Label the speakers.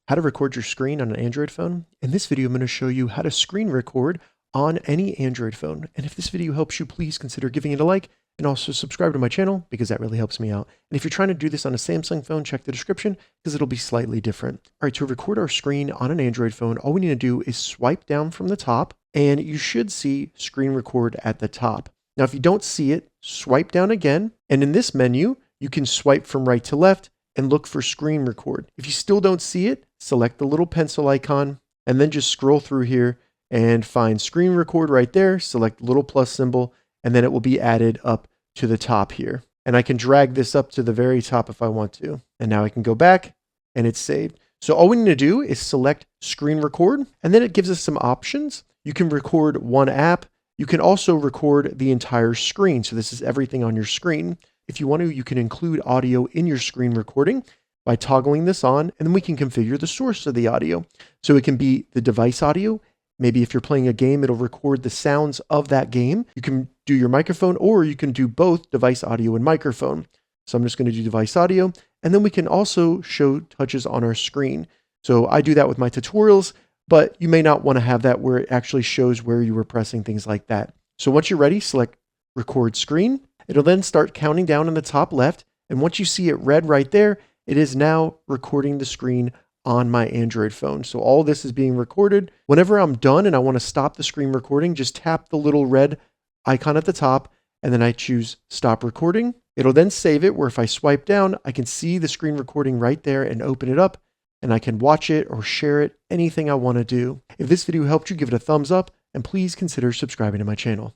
Speaker 1: how to record your screen on an Android phone. In this video, I'm going to show you how to screen record on any Android phone. And if this video helps you, please consider giving it a like and also subscribe to my channel because that really helps me out. And if you're trying to do this on a Samsung phone, check the description because it'll be slightly different. All right, to record our screen on an Android phone, all we need to do is swipe down from the top and you should see screen record at the top. Now, if you don't see it, swipe down again. And in this menu, you can swipe from right to left and look for screen record. If you still don't see it, select the little pencil icon and then just scroll through here and find screen record right there. Select the little plus symbol and then it will be added up to the top here. And I can drag this up to the very top if I want to. And now I can go back and it's saved. So all we need to do is select screen record and then it gives us some options. You can record one app. You can also record the entire screen. So this is everything on your screen. If you want to, you can include audio in your screen recording by toggling this on, and then we can configure the source of the audio. So it can be the device audio. Maybe if you're playing a game, it'll record the sounds of that game. You can do your microphone, or you can do both device audio and microphone. So I'm just going to do device audio, and then we can also show touches on our screen. So I do that with my tutorials, but you may not want to have that where it actually shows where you were pressing, things like that. So once you're ready, select record screen. It'll then start counting down in the top left. And once you see it red right there, it is now recording the screen on my Android phone. So all this is being recorded. Whenever I'm done and I want to stop the screen recording, just tap the little red icon at the top and then I choose stop recording. It'll then save it where if I swipe down, I can see the screen recording right there and open it up and I can watch it or share it, anything I want to do. If this video helped you, give it a thumbs up and please consider subscribing to my channel.